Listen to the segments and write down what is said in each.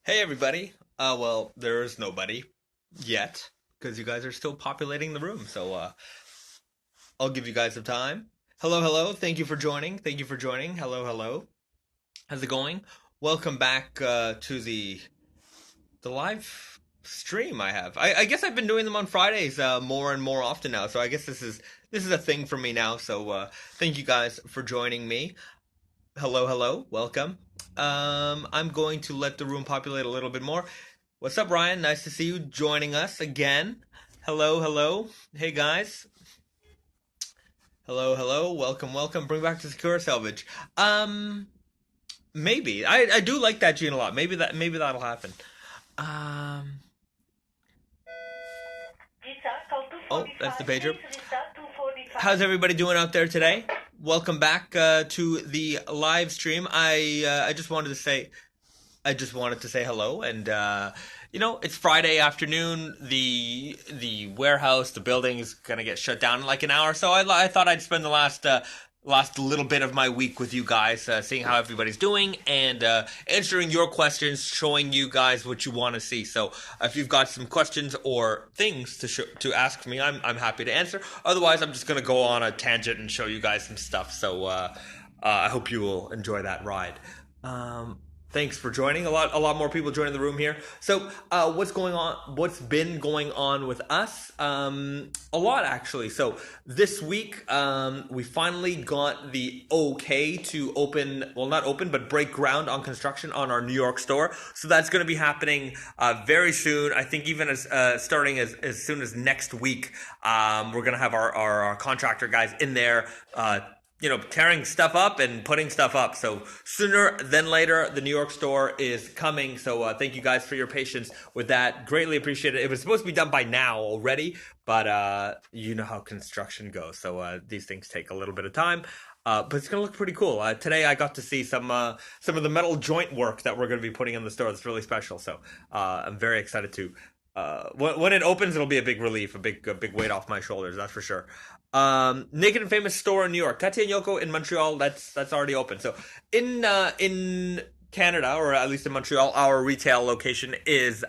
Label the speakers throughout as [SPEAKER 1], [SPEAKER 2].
[SPEAKER 1] Hey everybody. Well, there's nobody yet because you guys are still populating the room. So I'll give you guys some time. Hello, hello. Thank you for joining. Thank you for joining. Hello, hello. How's it going? Welcome back to the live stream I have. I guess I've been doing them on Fridays more and more often now. So I guess this is a thing for me now. So thank you guys for joining me. Hello, hello. Welcome. I'm going to let the room populate a little bit more. What's up, Ryan? Nice to see you joining us again. Hello, hello. Hey, guys. Hello, hello. Welcome, welcome. Bring back the Secure Salvage. Um, maybe. I do like that gene a lot. Maybe that'll happen. Um, oh, that's the pager. How's everybody doing out there today? Welcome back to the live stream. I just wanted to say hello, and it's Friday afternoon. The warehouse, the building is gonna get shut down in like an hour, so I thought I'd spend the last little bit of my week with you guys, seeing how everybody's doing and answering your questions, showing you guys what you want to see. So if you've got some questions or things to ask me, I'm happy to answer. Otherwise, I'm just gonna go on a tangent and show you guys some stuff. So I hope you will enjoy that ride. Um, Thanks for joining. A lot more people joining the room here. So, what's going on? What's been going on with us? A lot actually. So this week, we finally got the okay to open. Well, not open, but break ground on construction on our New York store. So that's going to be happening very soon. I think even as starting as soon as next week. We're going to have our contractor guys in there. Tearing stuff up and putting stuff up. So sooner than later, the New York store is coming. So thank you guys for your patience with that. Greatly appreciate it. It was supposed to be done by now already, but you know how construction goes. So these things take a little bit of time. But it's gonna look pretty cool. Today I got to see some of the metal joint work that we're gonna be putting in the store. That's really special. So I'm very excited to. When it opens, it'll be a big relief, a big weight off my shoulders. That's for sure. Naked and Famous store in New York, Tati and Yoko in Montreal. That's already open. So in Canada, or at least in Montreal, our retail location is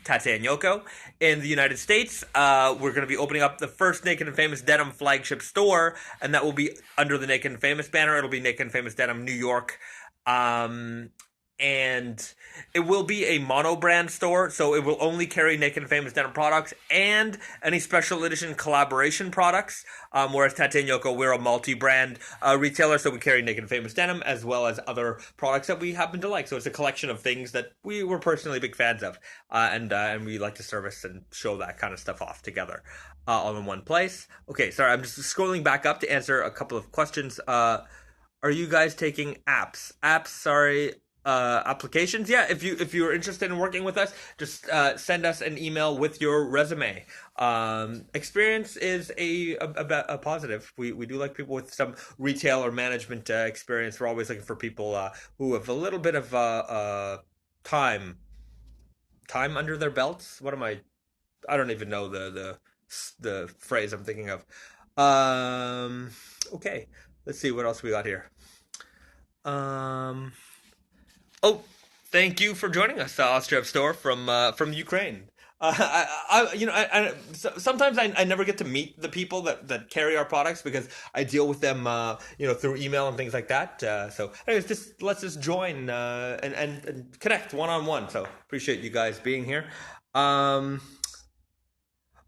[SPEAKER 1] Tate and Yoko. In the United States, we're going to be opening up the first Naked and Famous Denim flagship store, and that will be under the Naked and Famous banner. It'll be Naked and Famous Denim New York. Um, and it will be a mono brand store, so it will only carry Naked and Famous Denim products and any special edition collaboration products. Whereas Tate and Yoko, we're a multi brand retailer, so we carry Naked and Famous Denim as well as other products that we happen to like. So it's a collection of things that we were personally big fans of, and we like to service and show that kind of stuff off together. All in one place. Okay, sorry, I'm just scrolling back up to answer a couple of questions. Are you guys taking sorry, applications? Yeah, if you're interested in working with us, just send us an email with your resume. Experience is a positive. We do like people with some retail or management experience. We're always looking for people who have a little bit of time time under their belts. What am I don't even know the phrase I'm thinking of. Um, okay, let's see what else we got here. Um, oh, thank you for joining us, Ostrov Store from Ukraine. Sometimes I never get to meet the people that carry our products because I deal with them, through email and things like that. Anyways, let's just join and connect one on one. So appreciate you guys being here. Um,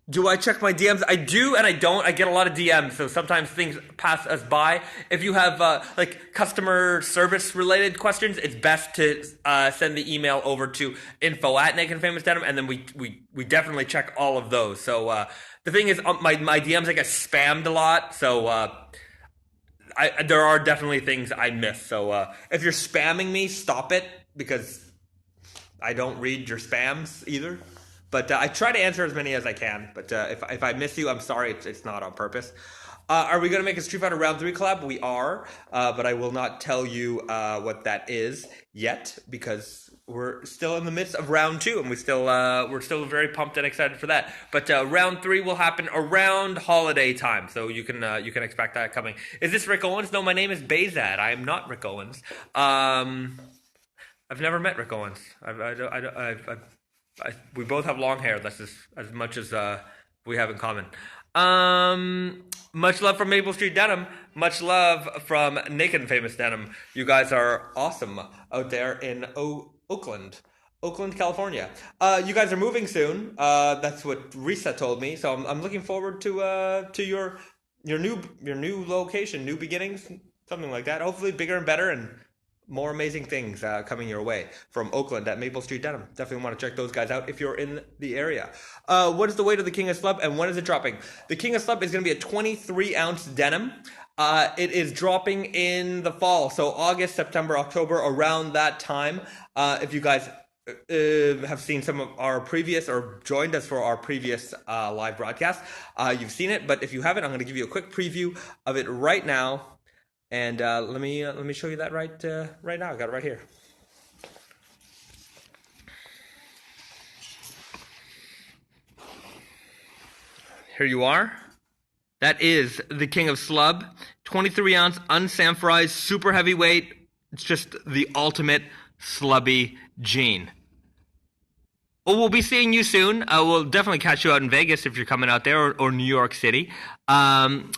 [SPEAKER 1] do I check my DMs? I do and I don't. I get a lot of DMs, so sometimes things pass us by. If you have like customer service related questions, it's best to send the email over to info at Naked and Famous Denim, and then we definitely check all of those. So the thing is, my DMs I get spammed a lot, so there are definitely things I miss. So if you're spamming me, stop it because I don't read your spams either. But I try to answer as many as I can. But if I miss you, I'm sorry. It's not on purpose. Are we going to make a Street Fighter Round 3 collab? We are. But I will not tell you what that is yet because we're still in the midst of Round 2. And we're still very pumped and excited for that. But Round 3 will happen around holiday time. So you can expect that coming. Is this Rick Owens? No, my name is Bazad. I am not Rick Owens. I've never met Rick Owens. We both have long hair. That's as much as we have in common. Much love from Maple Street Denim. Much love from Naked and Famous Denim. You guys are awesome out there in Oakland. Oakland, California. You guys are moving soon. That's what Risa told me. So I'm looking forward to your new location, new beginnings, something like that. Hopefully bigger and better and more amazing things coming your way from Oakland at Maple Street Denim. Definitely want to check those guys out if you're in the area. What is the weight of the King of Slub and when is it dropping? The King of Slub is going to be a 23-ounce denim. It is dropping in the fall, so August, September, October, around that time. If you guys have seen some of our previous or joined us for our previous live broadcast, you've seen it. But if you haven't, I'm going to give you a quick preview of it right now. And let me show you that right now. I got it right here. Here you are. That is the King of Slub, 23-ounce unsanforized, super heavyweight. It's just the ultimate slubby jean. Well, we'll be seeing you soon. We'll definitely catch you out in Vegas if you're coming out there, or New York City. Thanks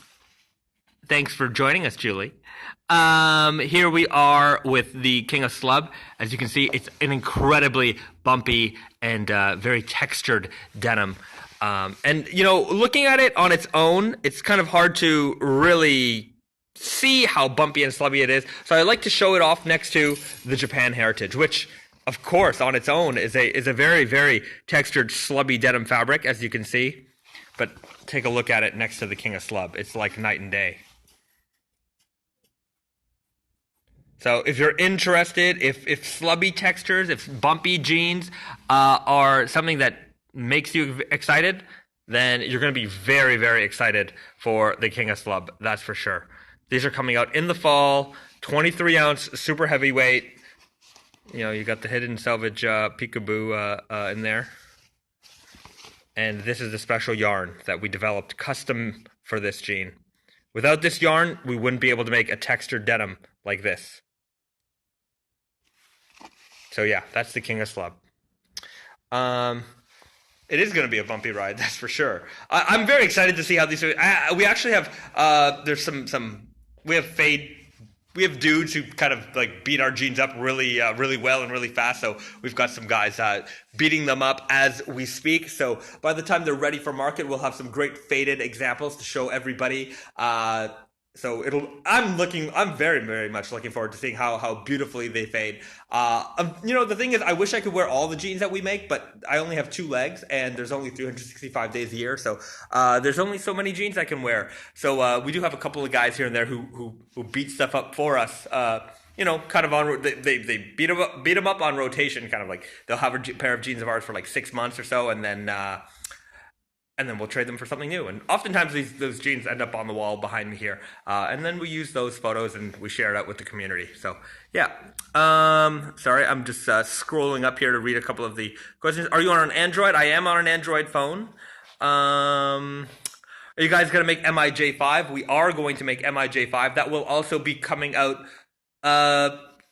[SPEAKER 1] for joining us, Julie. Here we are with the King of Slub. As you can see, it's an incredibly bumpy and very textured denim. And, you know, looking at it on its own, it's kind of hard to really see how bumpy and slubby it is. So I like to show it off next to the Japan Heritage, which, of course, on its own is a very, very textured, slubby denim fabric, as you can see. But take a look at it next to the King of Slub. It's like night and day. So if you're interested, if slubby textures, if bumpy jeans are something that makes you excited, then you're going to be very, very excited for the King of Slub. That's for sure. These are coming out in the fall, 23-ounce, super heavyweight. You know, you got the hidden selvage peekaboo in there. And this is the special yarn that we developed custom for this jean. Without this yarn, we wouldn't be able to make a textured denim like this. So yeah, that's the King of Slub. It is going to be a bumpy ride, that's for sure. I'm very excited to see how these. We actually have there's some we have dudes who kind of like beat our jeans up really well and really fast. So we've got some guys beating them up as we speak. So by the time they're ready for market, we'll have some great faded examples to show everybody. So I'm very, very much looking forward to seeing how beautifully they fade. You know, the thing is, I wish I could wear all the jeans that we make, but I only have 2 legs and there's only 365 days a year. So, there's only so many jeans I can wear. So, we do have a couple of guys here and there who beat stuff up for us. You know, kind of on, they beat them up on rotation, kind of like they'll have a pair of jeans of ours for like 6 months or so. And then we'll trade them for something new. And oftentimes those jeans end up on the wall behind me here. And then we use those photos and we share it out with the community. So, yeah. Sorry, I'm just scrolling up here to read a couple of the questions. Are you on an Android? I am on an Android phone. Are you guys going to make MIJ5? We are going to make MIJ5. That will also be coming out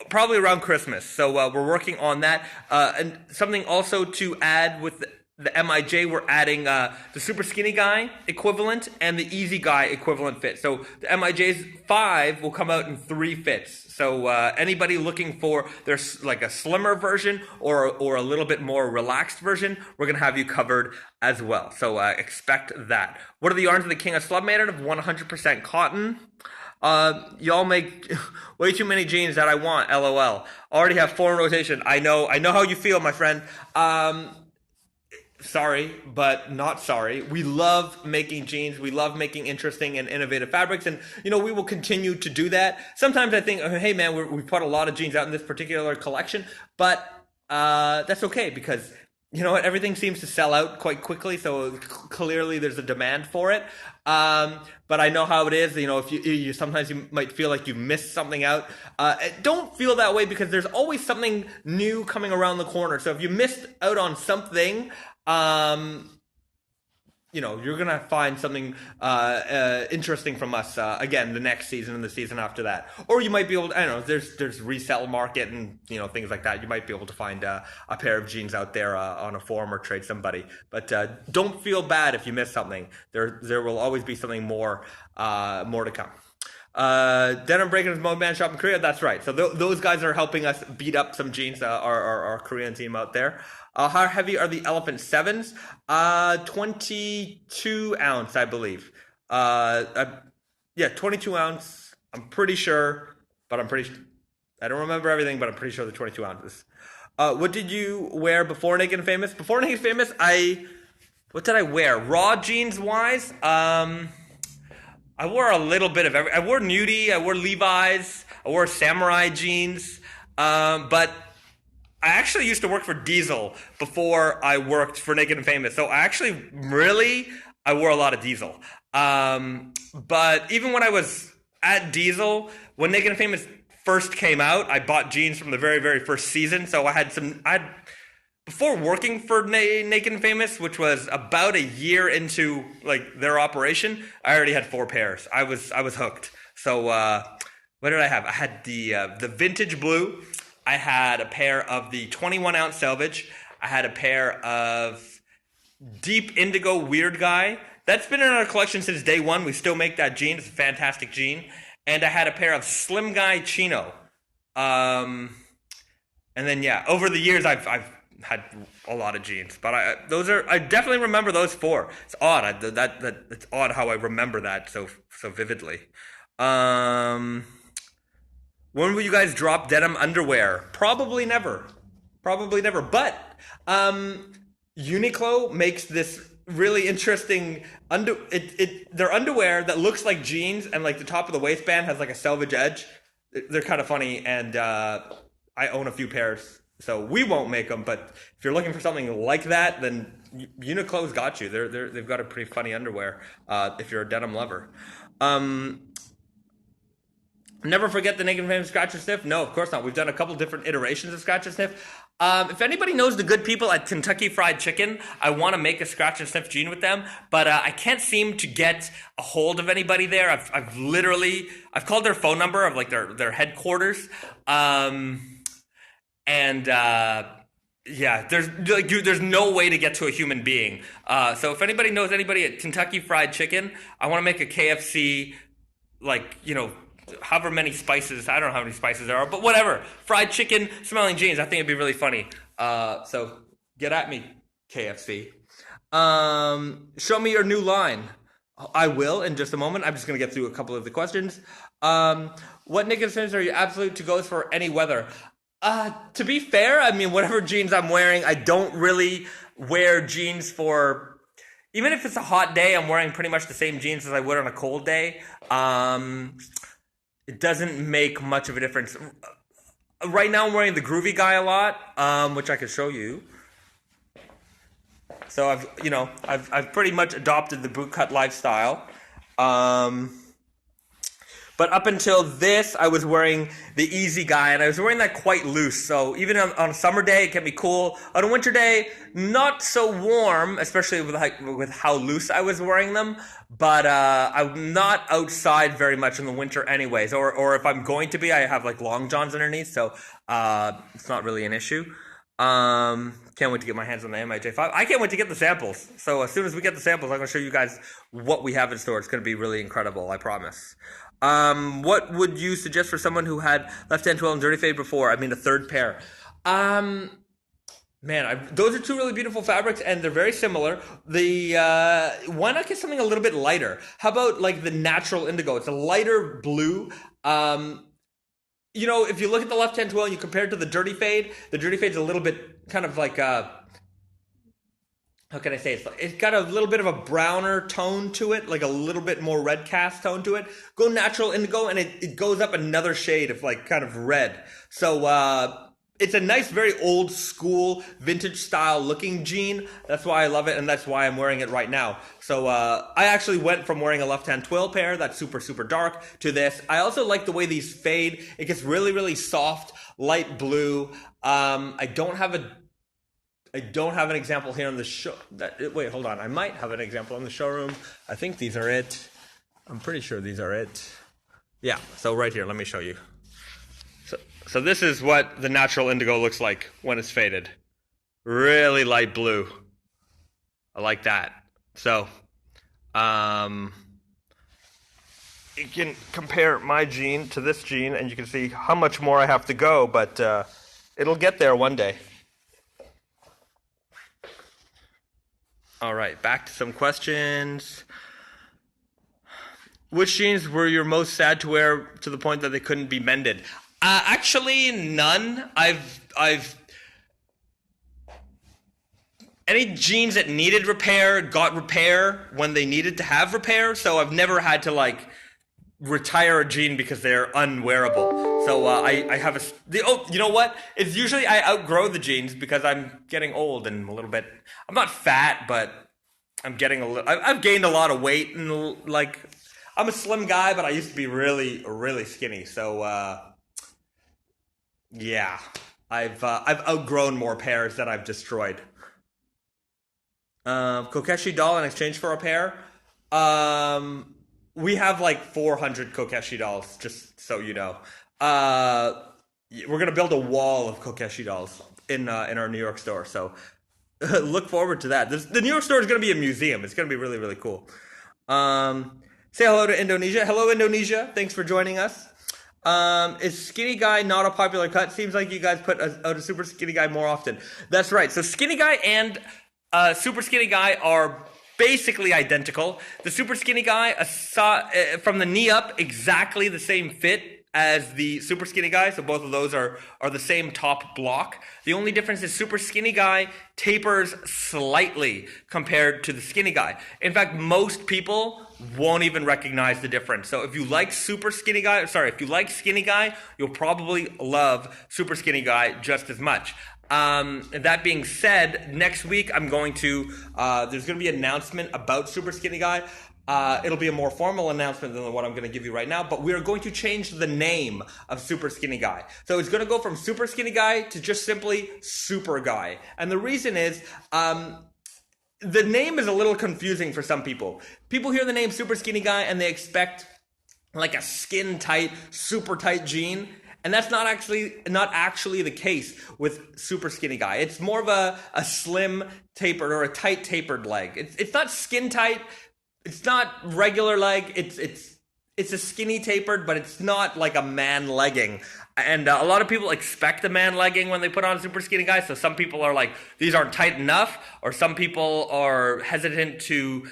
[SPEAKER 1] probably around Christmas. So we're working on that. And something also to add with the MIJ, we're adding the super skinny guy equivalent and the easy guy equivalent fit. So the MIJ's 5 will come out in 3 fits. So anybody looking for there's like a slimmer version or a little bit more relaxed version, we're gonna have you covered as well. So expect that. What are the yarns of the King of Slub made out of? 100% cotton. Y'all make way too many jeans that I want. LOL. Already have 4 in rotation. I know how you feel, my friend. Sorry, but not sorry. We love making jeans. We love making interesting and innovative fabrics. And, you know, we will continue to do that. Sometimes I think, hey, man, we put a lot of jeans out in this particular collection. But that's okay because, you know what, everything seems to sell out quite quickly. So clearly there's a demand for it. But I know how it is. You know, if you sometimes you might feel like you missed something out. Don't feel that way because there's always something new coming around the corner. So if you missed out on something, you're gonna find something interesting from us again the next season and the season after that. Or you might be able to, I don't know, there's resale market and things like that. You might be able to find a pair of jeans out there on a forum or trade somebody. But don't feel bad if you miss something. There will always be something more to come. Denim Breakers Mode Man Shop in Korea. That's right. So those guys are helping us beat up some jeans. Our Korean team out there. How heavy are the Elephant 7s? 22 ounce, I believe. Yeah, 22 ounce. I'm pretty sure, but I don't remember everything, but I'm pretty sure they're 22 ounces. What did you wear before Naked and Famous? Before Naked and Famous, what did I wear? Raw jeans wise, I wore a little bit of I wore Nudie, I wore Levi's, I wore Samurai jeans, but I actually used to work for Diesel before I worked for Naked and Famous. So I wore a lot of Diesel. But even when I was at Diesel, when Naked and Famous first came out, I bought jeans from the very, very first season. So before working for Naked and Famous, which was about a year into like their operation, I already had 4 pairs. I was hooked. So what did I have? I had the vintage blue. I had a pair of the 21 ounce selvage. I had a pair of deep indigo weird guy. That's been in our collection since day one. We still make that jean. It's a fantastic jean. And I had a pair of slim guy chino. And then over the years I've had a lot of jeans, but I definitely remember those 4. It's odd. It's odd how I remember that so vividly. When will you guys drop denim underwear? Probably never. But Uniqlo makes this really interesting their underwear that looks like jeans, and like the top of the waistband has like a selvage edge. They're kind of funny, and I own a few pairs, so we won't make them. But if you're looking for something like that, then Uniqlo's got you. They've got a pretty funny underwear if you're a denim lover. Never forget the Naked and Famous Scratch and Sniff? No, of course not. We've done a couple different iterations of Scratch and Sniff. If anybody knows the good people at Kentucky Fried Chicken, I want to make a Scratch and Sniff jean with them, but I can't seem to get a hold of anybody there. I've called their phone number of like their headquarters, there's no way to get to a human being. So if anybody knows anybody at Kentucky Fried Chicken, I want to make a KFC, however many spices, I don't know how many spices there are, but whatever, fried chicken smelling jeans. I think it'd be really funny. So get at me, KFC. Show me your new line. I will in just a moment. I'm just going to get through a couple of the questions. What Naked Sims are you absolute to goes for any weather? To be fair, I mean, whatever jeans I'm wearing, I don't really wear jeans for, even if it's a hot day, I'm wearing pretty much the same jeans as I would on a cold day. It doesn't make much of a difference. Right now I'm wearing the Groovy Guy a lot, which I could show you. So I've pretty much adopted the bootcut lifestyle. But up until this, I was wearing the Easy Guy, and I was wearing that quite loose. So even on a summer day, it can be cool. On a winter day, not so warm, especially with how loose I was wearing them. But I'm not outside very much in the winter anyways. Or if I'm going to be, I have like long johns underneath, so it's not really an issue. Can't wait to get my hands on the MIJ5. I can't wait to get the samples. So as soon as we get the samples, I'm going to show you guys what we have in store. It's going to be really incredible, I promise. What would you suggest for someone who had left hand 12 and dirty fade before? I mean, a third pair. Those are 2 really beautiful fabrics, and they're very similar. Why not get something a little bit lighter? How about like the natural indigo? It's a lighter blue. If you look at the left hand 12 and you compare it to the dirty fade's a little bit kind of like how can I say it? It's got a little bit of a browner tone to it, like a little bit more red cast tone to it. Go natural indigo, and it goes up another shade of like kind of red. So it's a nice, very old school, vintage style looking jean. That's why I love it, and that's why I'm wearing it right now. So I actually went from wearing a left-hand twill pair that's super, super dark to this. I also like the way these fade. It gets really, really soft, light blue. I don't have I don't have an example here in the show. Wait, hold on. I might have an example in the showroom. I think these are it. I'm pretty sure these are it. Yeah, so right here, let me show you. So this is what the natural indigo looks like when it's faded. Really light blue. I like that. So, you can compare my jean to this jean, and you can see how much more I have to go, but it'll get there one day. All right, back to some questions. Which jeans were you most sad to wear to the point that they couldn't be mended? Actually, none. Any jeans that needed repair got repair when they needed to have repair, so I've never had to like retire a jean because they're unwearable. So I have you know what? It's usually I outgrow the jeans because I'm getting old and a little bit. I'm not fat, but I'm getting a little. I've gained a lot of weight and like I'm a slim guy, but I used to be really really skinny. So yeah, I've outgrown more pairs that I've destroyed. Kokeshi doll in exchange for a pair. We have like 400 Kokeshi dolls, just so you know. We're gonna build a wall of Kokeshi dolls in our New York store, so look forward to that. The New York store is gonna be a museum. It's gonna be really really cool. Say hello to Indonesia. Hello Indonesia. Thanks for joining us. Is skinny guy not a popular cut? Seems like you guys put out a super skinny guy more often. That's right. So skinny guy and super skinny guy are basically identical. The super skinny guy from the knee up, exactly the same fit as the super skinny guy. So both of those are the same top block. The only difference is super skinny guy tapers slightly compared to the skinny guy. In fact, most people won't even recognize the difference. So if you like if you like skinny guy, you'll probably love super skinny guy just as much. That being said, next week I'm going to, there's going to be an announcement about Super Skinny Guy. It'll be a more formal announcement than what I'm going to give you right now, but we are going to change the name of Super Skinny Guy. So it's going to go from Super Skinny Guy to just simply Super Guy. And the reason is, the name is a little confusing for some people. People hear the name Super Skinny Guy and they expect like a skin tight, super tight jean. And that's not actually the case with super skinny guy. It's more of a slim tapered or a tight tapered leg. It's not skin tight. It's not regular leg. It's a skinny tapered, but it's not like a man legging. And a lot of people expect a man legging when they put on super skinny guy. So some people are like, these aren't tight enough, or some people are hesitant to.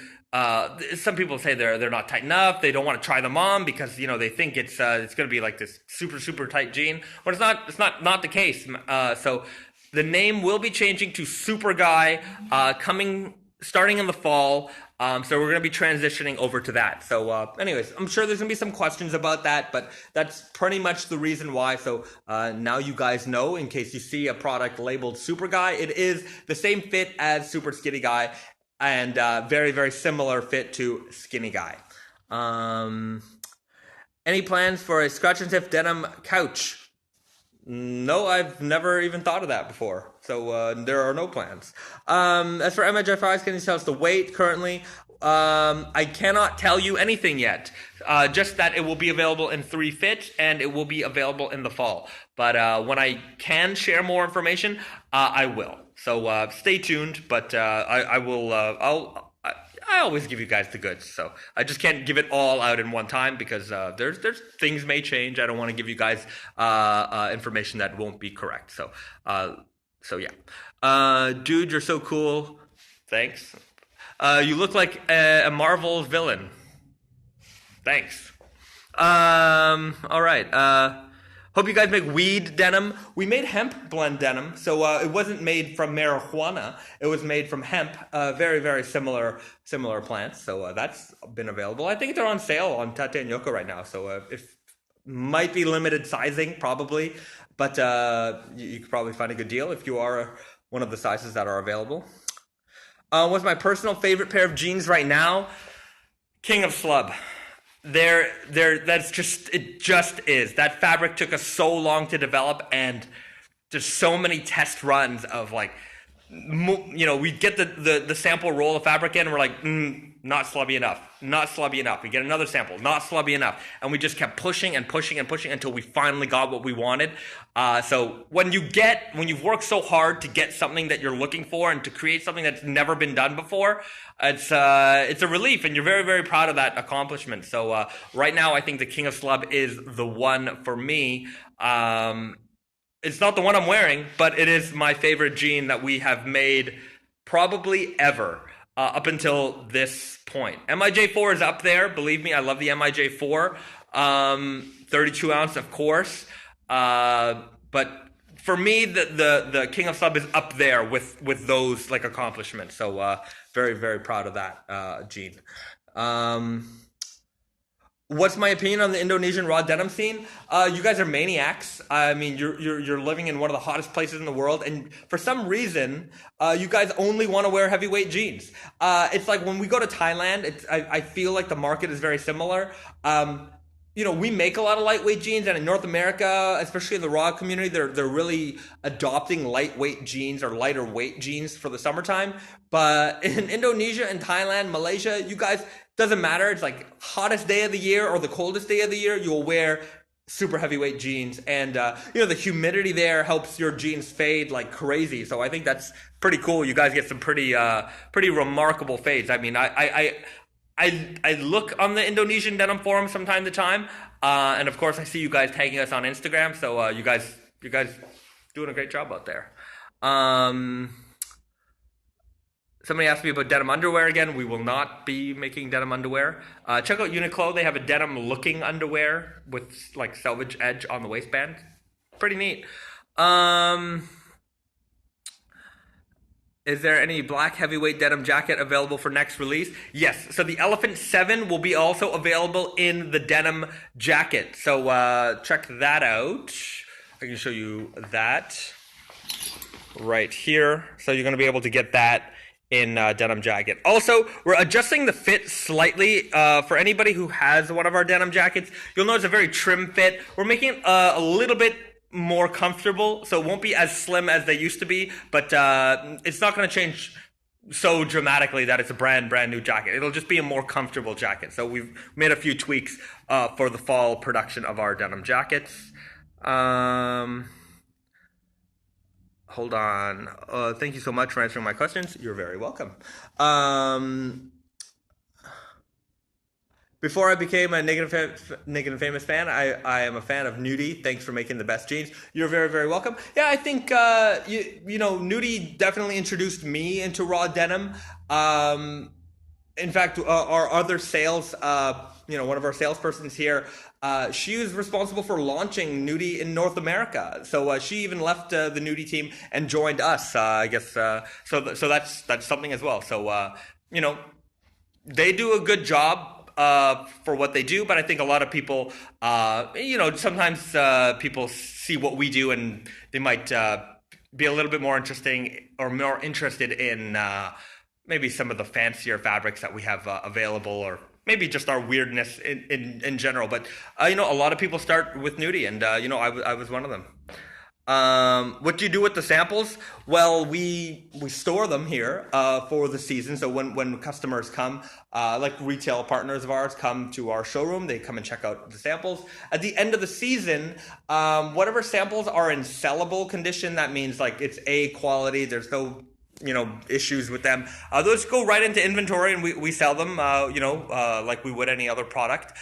[SPEAKER 1] Some people say they're not tight enough. They don't want to try them on because they think it's going to be like this super tight jean. But it's not the case. So the name will be changing to Super Guy starting in the fall. So we're going to be transitioning over to that. So anyways, I'm sure there's going to be some questions about that, but that's pretty much the reason why. So now you guys know, in case you see a product labeled Super Guy, it is the same fit as Super Skinny Guy. And very, very similar fit to Skinny Guy. Any plans for a scratch and sniff denim couch? No, I've never even thought of that before. So there are no plans. As for MHFIs, can you tell us the weight currently? I cannot tell you anything yet. Just that it will be available in 3 fit and it will be available in the fall. But when I can share more information, I will. So stay tuned, but I will. I always give you guys the goods, so I just can't give it all out in one time because there's things may change. I don't want to give you guys information that won't be correct. So yeah, dude, you're so cool. Thanks. You look like a Marvel villain. Thanks. All right. Hope you guys make weed denim. We made hemp blend denim, so it wasn't made from marijuana. It was made from hemp. Very, very similar plants. So that's been available. I think they're on sale on Tate and Yoko right now. So if might be limited sizing probably, but you could probably find a good deal if you are one of the sizes that are available. What's my personal favorite pair of jeans right now? King of Slub. It just is. That fabric took us so long to develop, and there's so many test runs of like we get the sample roll of fabric in, and we're like, not slubby enough, not slubby enough. We get another sample, not slubby enough, and we just kept pushing and pushing and pushing until we finally got what we wanted. So when you've worked so hard to get something that you're looking for and to create something that's never been done before, it's a relief, and you're very, very proud of that accomplishment. So right now, I think the King of Slub is the one for me. It's not the one I'm wearing, but it is my favorite jean that we have made probably ever up until this point. MIJ4 is up there. Believe me, I love the MIJ4. 32 ounce, of course. But for me, the King of Slub is up there with those like accomplishments. So very, very proud of that jean. What's my opinion on the Indonesian raw denim scene? You guys are maniacs. I mean, you're living in one of the hottest places in the world, and for some reason, you guys only want to wear heavyweight jeans. It's like when we go to Thailand, I feel like the market is very similar. We make a lot of lightweight jeans, and in North America, especially in the raw community, they're really adopting lightweight jeans or lighter weight jeans for the summertime. But in Indonesia and Thailand, Malaysia, you guys, doesn't matter. It's like hottest day of the year or the coldest day of the year, you'll wear super heavyweight jeans, and the humidity there helps your jeans fade like crazy. So I think that's pretty cool. You guys get some pretty remarkable fades. I mean, I look on the Indonesian denim forum from time to time, and of course I see you guys tagging us on Instagram. So you guys doing a great job out there. Somebody asked me about denim underwear again. We will not be making denim underwear. Check out Uniqlo. They have a denim looking underwear with like selvage edge on the waistband. Pretty neat. Is there any black heavyweight denim jacket available for next release? Yes. So the Elephant 7 will be also available in the denim jacket. So check that out. I can show you that right here. So you're going to be able to get that in denim jacket. Also, we're adjusting the fit slightly for anybody who has one of our denim jackets. You'll notice a very trim fit. We're making it a little bit more comfortable, so it won't be as slim as they used to be, but it's not going to change so dramatically that it's a brand new jacket. It'll just be a more comfortable jacket. So we've made a few tweaks for the fall production of our denim jackets. Hold on. Thank you so much for answering my questions. You're very welcome. Before I became a Naked and Famous fan, I am a fan of Nudie. Thanks for making the best jeans. You're very, very welcome. Yeah, I think, Nudie definitely introduced me into raw denim. In fact, our other sales, one of our salespersons here, she was responsible for launching Nudie in North America. So she even left the Nudie team and joined us. I guess so that's something as well. So they do a good job for what they do, but I think a lot of people, sometimes people see what we do and they might be a little bit more interesting or more interested in maybe some of the fancier fabrics that we have available, or maybe just our weirdness in general. But a lot of people start with Nudie, and I was one of them. What do you do with the samples? Well, we store them here for the season. So when customers come, like retail partners of ours come to our showroom, they come and check out the samples. At the end of the season, whatever samples are in sellable condition, that means like it's A quality, there's no issues with them, those go right into inventory, and we sell them like we would any other product.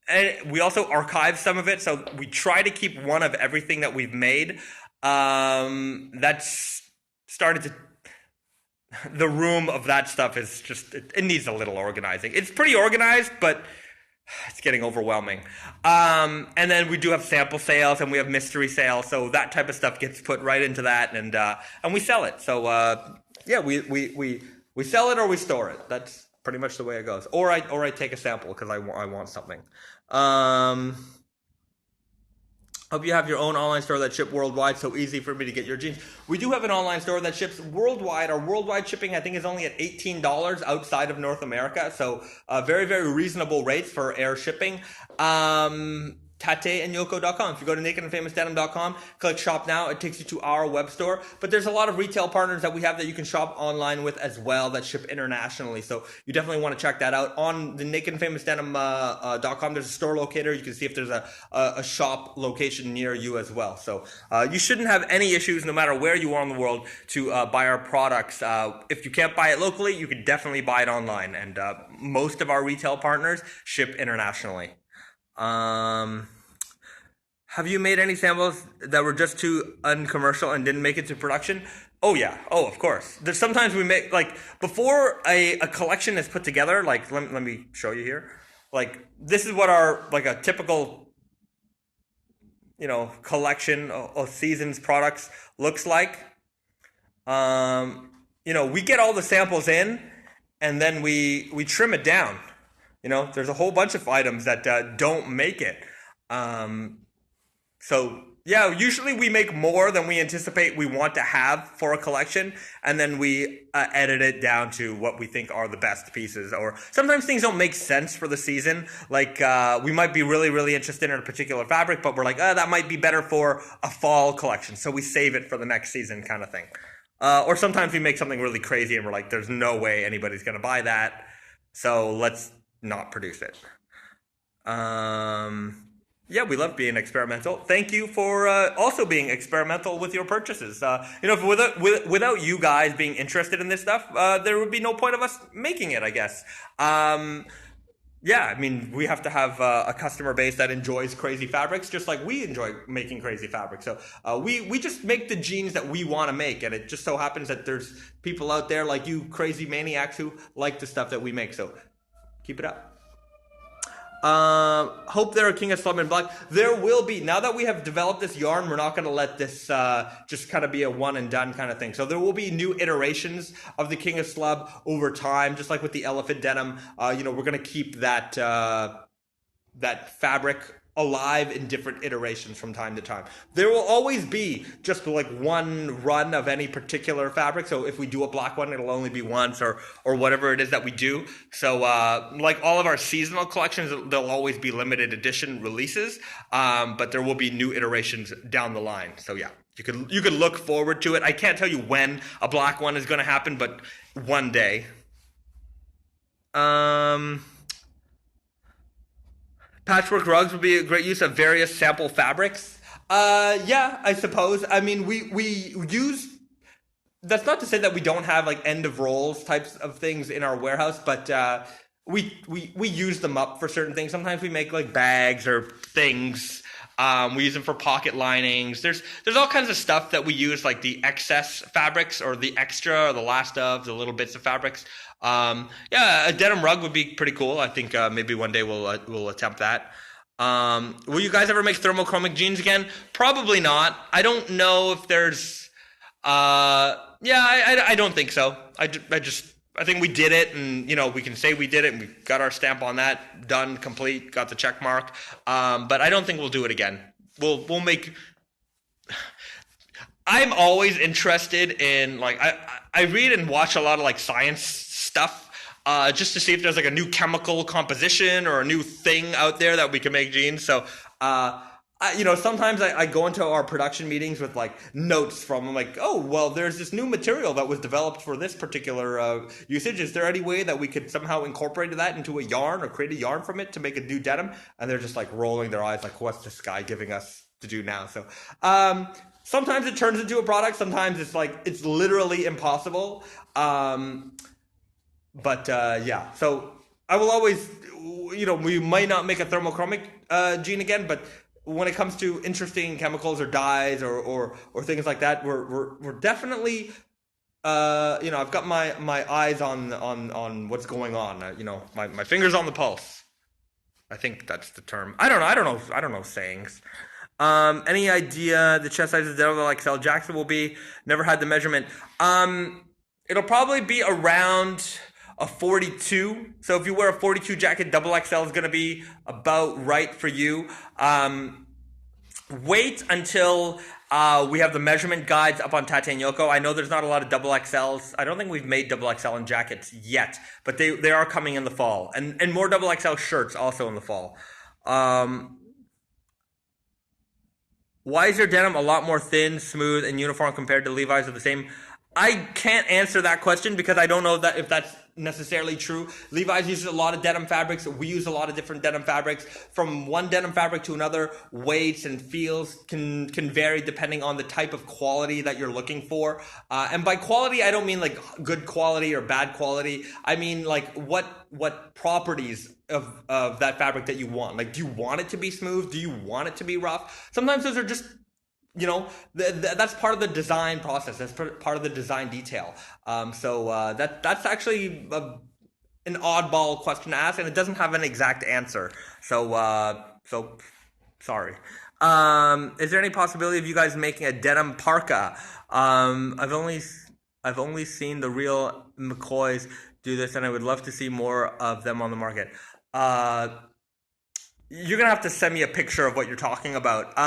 [SPEAKER 1] And we also archive some of it, so we try to keep one of everything that we've made. That's started to... The room of that stuff is just... It needs a little organizing. It's pretty organized, but it's getting overwhelming. And then we do have sample sales, and we have mystery sales, so that type of stuff gets put right into that, and we sell it. So, we sell it or we store it. That's pretty much the way it goes. Or I take a sample because I want something. Hope you have your own online store that ships worldwide, so easy for me to get your jeans. We do have an online store that ships worldwide. Our worldwide shipping, I think, is only at $18 outside of North America, so very, very reasonable rates for air shipping. tateandyoko.com. If you go to nakedandfamousdenim.com, click shop now, it takes you to our web store. But there's a lot of retail partners that we have that you can shop online with as well that ship internationally. So you definitely want to check that out. On the nakedandfamousdenim.com, there's a store locator. You can see if there's a shop location near you as well. So you shouldn't have any issues no matter where you are in the world to buy our products. If you can't buy it locally, you can definitely buy it online. And most of our retail partners ship internationally. Have you made any samples that were just too uncommercial and didn't make it to production? Oh yeah. Oh, of course. There's sometimes we make, like, before a collection is put together, like, let me show you here. Like, this is what our, like, a typical, collection of season's products looks like. We get all the samples in and then we trim it down. There's a whole bunch of items that don't make it. So yeah, usually we make more than we anticipate we want to have for a collection, and then we edit it down to what we think are the best pieces. Or sometimes things don't make sense for the season. Like we might be really, really interested in a particular fabric, but we're like, that might be better for a fall collection, so we save it for the next season kind of thing. Or sometimes we make something really crazy and we're like, there's no way anybody's going to buy that, so let's not produce it. Yeah, we love being experimental. Thank you for also being experimental with your purchases. Without you guys being interested in this stuff, there would be no point of us making it, I guess. Yeah, I mean, we have to have a customer base that enjoys crazy fabrics, just like we enjoy making crazy fabrics. So we just make the jeans that we want to make, and it just so happens that there's people out there like you crazy maniacs who like the stuff that we make. So keep it up. Hope there are King of Slub in black. There will be. Now that we have developed this yarn, we're not going to let this just kind of be a one and done kind of thing. So there will be new iterations of the King of Slub over time, just like with the elephant denim. We're going to keep that fabric alive in different iterations from time to time. There will always be just like one run of any particular fabric. So if we do a black one, it'll only be once or whatever it is that we do. So like all of our seasonal collections, there'll always be limited edition releases, but there will be new iterations down the line. So yeah, you can look forward to it. I can't tell you when a black one is going to happen, but one day. Patchwork rugs would be a great use of various sample fabrics. Yeah, I suppose. I mean, we use. That's not to say that we don't have like end of rolls types of things in our warehouse, but we use them up for certain things. Sometimes we make like bags or things. We use them for pocket linings. There's all kinds of stuff that we use, like the excess fabrics or the extra or the last of the little bits of fabrics. Yeah, a denim rug would be pretty cool. I think maybe one day we'll attempt that. Will you guys ever make thermochromic jeans again? Probably not. I don't know if there's. I don't think so. I think we did it, and we can say we did it, and we got our stamp on that, done, complete, got the check mark. But I don't think we'll do it again. We'll make. I'm always interested in I read and watch a lot of like science stuff just to see if there's like a new chemical composition or a new thing out there that we can make jeans. So sometimes I go into our production meetings with like notes from like, oh well, there's this new material that was developed for this particular usage. Is there any way that we could somehow incorporate that into a yarn or create a yarn from it to make a new denim? And they're just like rolling their eyes like, what's this guy giving us to do now? So sometimes it turns into a product. Sometimes it's like it's literally impossible. Yeah. So I will always, we might not make a thermochromic jean again, but when it comes to interesting chemicals or dyes or things like that, we're definitely I've got my eyes on what's going on. My fingers on the pulse. I think that's the term. I don't know sayings. Any idea the chest size of the Denim XL Jackson will be? Never had the measurement. It'll probably be around a 42. So if you wear a 42 jacket, double XL is going to be about right for you. Wait until we have the measurement guides up on Tate and Yoko. I know there's not a lot of double XLs. I don't think we've made double XL in jackets yet, but they are coming in the fall. And more double XL shirts also in the fall. Why is your denim a lot more thin, smooth, and uniform compared to Levi's of the same? I can't answer that question because I don't know that if that's necessarily true. Levi's uses a lot of denim fabrics. We use a lot of different denim fabrics. From one denim fabric to another, weights and feels can vary depending on the type of quality that you're looking for. And by quality, I don't mean like good quality or bad quality. I mean like what properties of that fabric that you want. Like, do you want it to be smooth? Do you want it to be rough? Sometimes those are just that's part of the design process. That's part of the design detail. That's actually an oddball question to ask, and it doesn't have an exact answer. So sorry. Is there any possibility of you guys making a denim parka? I've only seen the real McCoys do this, and I would love to see more of them on the market. You're gonna have to send me a picture of what you're talking about.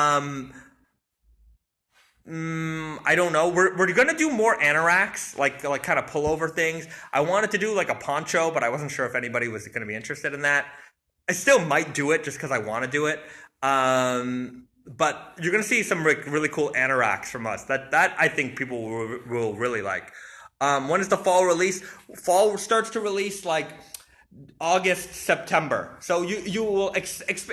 [SPEAKER 1] I don't know. We're gonna do more anoraks, like kind of pullover things. I wanted to do like a poncho, but I wasn't sure if anybody was gonna be interested in that. I still might do it just because I want to do it. But you're gonna see some really cool anoraks from us. That I think people will really like. When is the fall release? Fall starts to release like August, September. So you will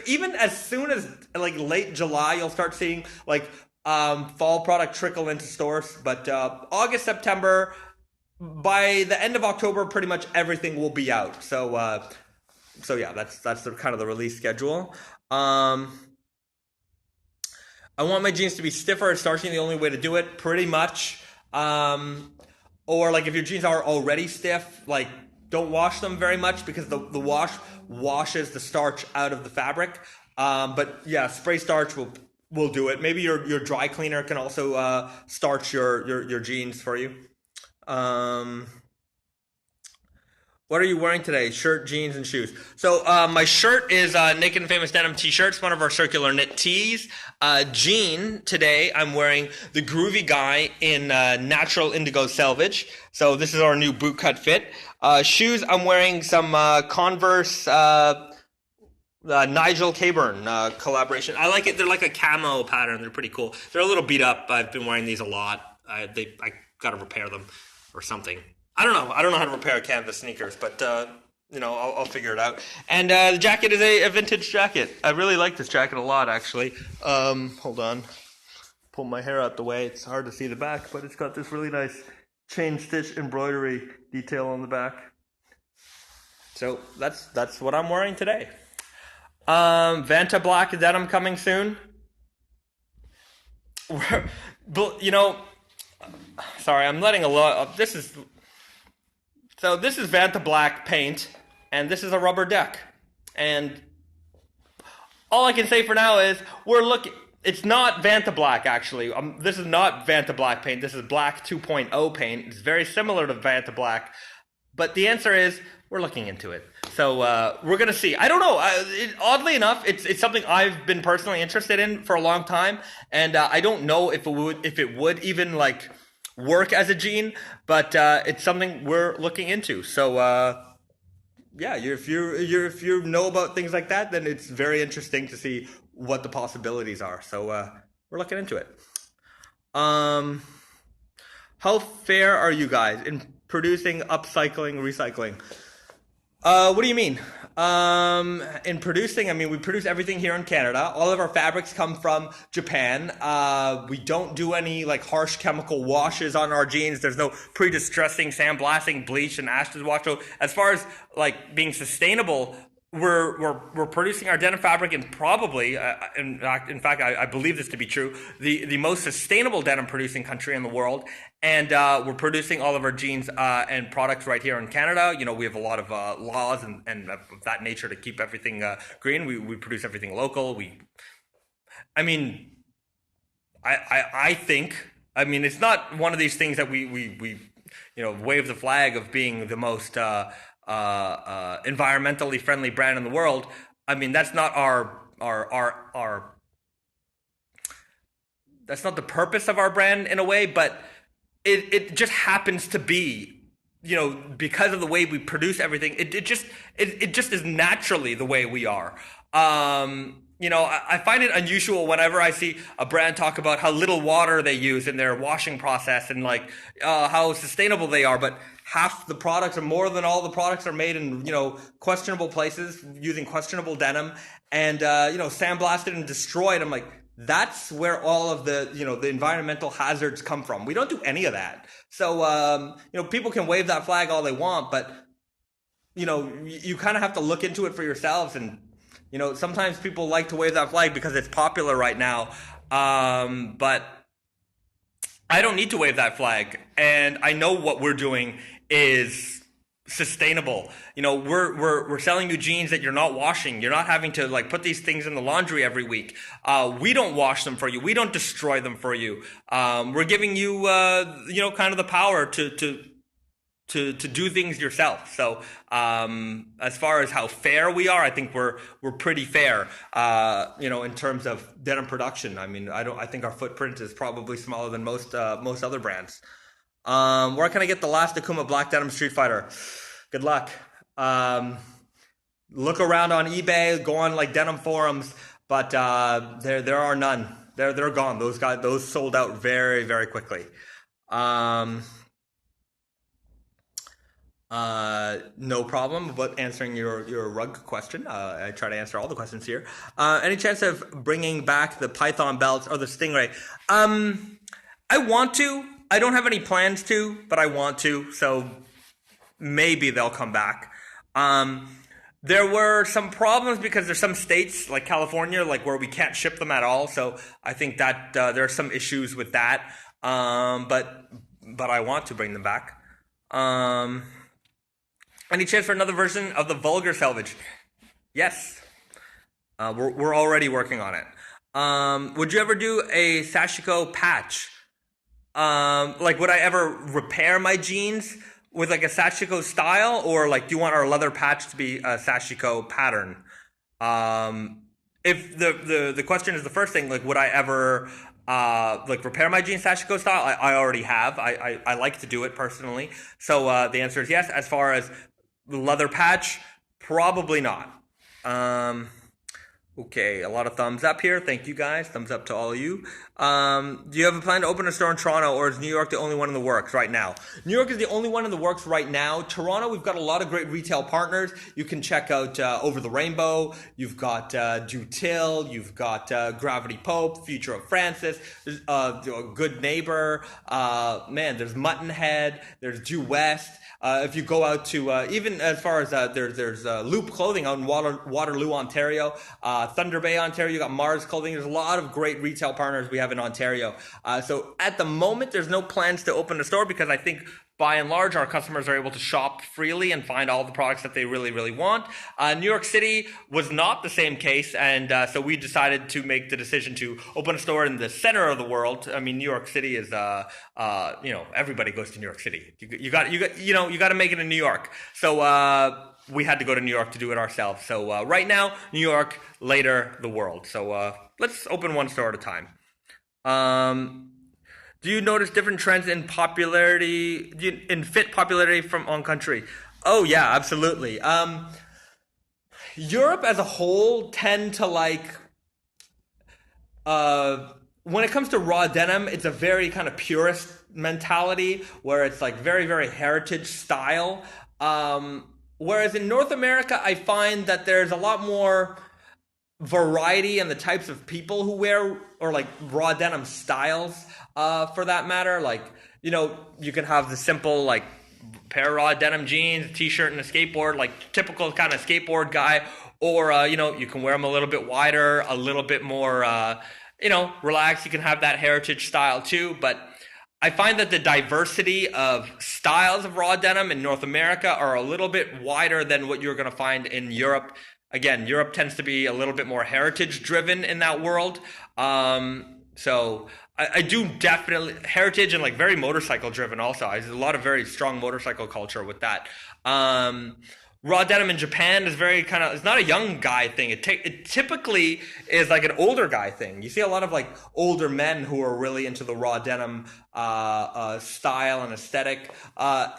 [SPEAKER 1] even as soon as like late July, you'll start seeing like fall product trickle into stores. But August, September, by the end of October, pretty much everything will be out. So yeah, that's the kind of the release schedule. I want my jeans to be stiffer and starchy. The only way to do it, pretty much. Or like if your jeans are already stiff, like don't wash them very much because the wash washes the starch out of the fabric. But yeah, spray starch will do it. Maybe your dry cleaner can also starch your jeans for you. What are you wearing today? Shirt, jeans, and shoes. So my shirt is Naked and Famous Denim t-shirts, one of our circular knit tees. Jean, today I'm wearing the Groovy Guy in Natural Indigo Selvage. So this is our new bootcut fit. Shoes, I'm wearing some Converse Nigel Caburn collaboration. I like it. They're like a camo pattern. They're pretty cool. They're a little beat up. I've been wearing these a lot. I got to repair them or something. I don't know how to repair canvas sneakers, but I'll figure it out. And the jacket is a vintage jacket. I really like this jacket a lot, actually. Hold on, pull my hair out the way. It's hard to see the back, but it's got this really nice chain stitch embroidery detail on the back. So that's what I'm wearing today. Vanta Black denim coming soon. Sorry, I'm letting a lot. This is Vanta Black paint, and this is a rubber deck. And all I can say for now is we're looking. It's not Vanta Black, actually. This is not Vanta Black paint. This is Black 2.0 paint. It's very similar to Vanta Black. But the answer is we're looking into it. So we're going to see. I don't know. Oddly enough, it's something I've been personally interested in for a long time. And I don't know if it would even like work as a jean, but it's something we're looking into. So yeah, if you know about things like that, then it's very interesting to see what the possibilities are. So we're looking into it. How fair are you guys in producing, upcycling, recycling? What do you mean? In producing, I mean, we produce everything here in Canada. All of our fabrics come from Japan. We don't do any like harsh chemical washes on our jeans. There's no pre-distressing, sandblasting, bleach, and ashes wash. So as far as like being sustainable, we're producing our denim fabric in probably, in fact, I believe this to be true, the most sustainable denim producing country in the world. And we're producing all of our jeans and products right here in Canada. You know, we have a lot of laws and of that nature to keep everything green. We produce everything local. I think, it's not one of these things that we wave the flag of being the most environmentally friendly brand in the world. I mean, that's not our that's not the purpose of our brand in a way, but it just happens to be because of the way we produce everything, it just is naturally the way we are. I find it unusual whenever I see a brand talk about how little water they use in their washing process and like how sustainable they are, but half the products or more than all the products are made in questionable places using questionable denim and sandblasted and destroyed. I'm like, that's where all of the environmental hazards come from. We don't do any of that. So people can wave that flag all they want, but you kind of have to look into it for yourselves. And sometimes people like to wave that flag because it's popular right now. But I don't need to wave that flag, and I know what we're doing is sustainable. We're selling you jeans that you're not washing. You're not having to like put these things in the laundry every week. We don't wash them for you. We don't destroy them for you. We're giving you kind of the power to do things yourself. So as far as how fair we are, I think we're pretty fair. In terms of denim production. I mean, I think our footprint is probably smaller than most other brands. Where can I get the last Akuma Black Denim Street Fighter? Good luck. Look around on eBay, go on like denim forums, but there are none. They're gone. Those sold out very, very quickly. No problem about answering your rug question. I try to answer all the questions here. Any chance of bringing back the Python belts or the Stingray? I want to. I don't have any plans to, but I want to. So maybe they'll come back. There were some problems because there's some states like California, like where we can't ship them at all. So I think that there are some issues with that. But I want to bring them back. Any chance for another version of the vulgar selvage? Yes. We're already working on it. Would you ever do a Sashiko patch? Would I ever repair my jeans with like a Sashiko style, or like do you want our leather patch to be a Sashiko pattern? If the question is the first thing, like would I ever repair my jeans Sashiko style? I already have. I like to do it personally. So the answer is yes. As far as the leather patch, probably not. Okay, a lot of thumbs up here. Thank you guys. Thumbs up to all of you. Do you have a plan to open a store in Toronto, or is New York the only one in the works right now? New York is the only one in the works right now. Toronto, we've got a lot of great retail partners. You can check out Over the Rainbow. You've got Dutil. You've got Gravity Pope, Future of Francis. There's Good Neighbor. There's Muttonhead. There's Due West. If you go out to even as far as there's Loop Clothing out in Waterloo, Ontario, Thunder Bay, Ontario. You got Mars Clothing. There's a lot of great retail partners we have in Ontario. So at the moment, there's no plans to open a store because I think by and large, our customers are able to shop freely and find all the products that they really, really want. New York City was not the same case, and so we decided to make the decision to open a store in the center of the world. I mean, New York City is, everybody goes to New York City. You got to make it in New York. So we had to go to New York to do it ourselves. So right now, New York, later the world. So let's open one store at a time. Do you notice different trends in popularity, in fit popularity from on country? Oh yeah, absolutely. Europe as a whole tend to when it comes to raw denim, it's a very kind of purist mentality where it's like very, very heritage style. Whereas in North America, I find that there's a lot more variety in the types of people who wear or like raw denim styles. For that matter, you can have the simple like pair of raw denim jeans, a t-shirt, and a skateboard, like typical kind of skateboard guy, or you can wear them a little bit wider, a little bit more relaxed. You can have that heritage style too, but I find that the diversity of styles of raw denim in North America are a little bit wider than what you're going to find in Europe. Again, Europe tends to be a little bit more heritage driven in that world. So I do definitely heritage and like very motorcycle driven also. There's a lot of very strong motorcycle culture with that. raw denim in Japan is very kind of, it's not a young guy thing. It typically is like an older guy thing. You see a lot of like older men who are really into the raw denim style and aesthetic.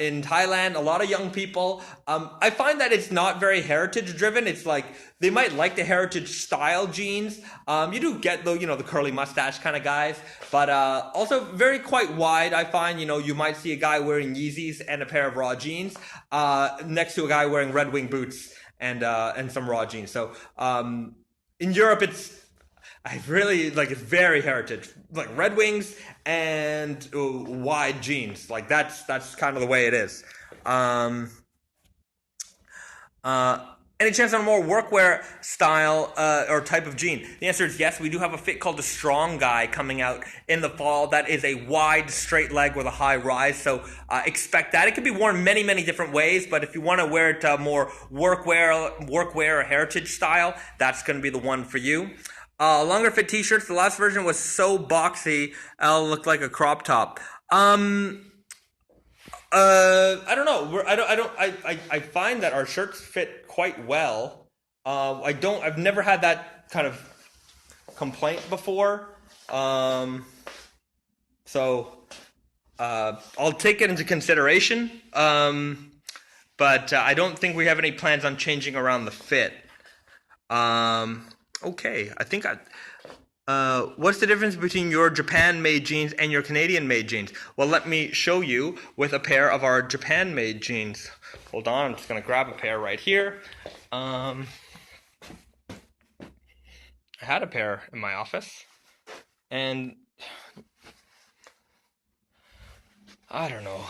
[SPEAKER 1] In Thailand, a lot of young people. I find that it's not very heritage driven. It's like they might like the heritage style jeans. You do get the curly mustache kind of guys, but also very quite wide. I find you might see a guy wearing Yeezys and a pair of raw jeans next to a guy wearing Red Wing boots and some raw jeans. So in Europe, it's very heritage, like Red Wings and wide jeans. Like that's kind of the way it is. Any chance on a more workwear style or type of jean? The answer is yes. We do have a fit called the Strong Guy coming out in the fall. That is a wide, straight leg with a high rise. So expect that. It can be worn many, many different ways. But if you want to wear it more workwear or heritage style, that's going to be the one for you. Longer fit t-shirts. The last version was so boxy, it looked like a crop top. I don't know. I find that our shirts fit quite well. I've never had that kind of complaint before. So I'll take it into consideration. But I don't think we have any plans on changing around the fit. Okay, what's the difference between your Japan-made jeans and your Canadian-made jeans? Well, let me show you with a pair of our Japan-made jeans. Hold on, I'm just going to grab a pair right here. I had a pair in my office, and I don't know.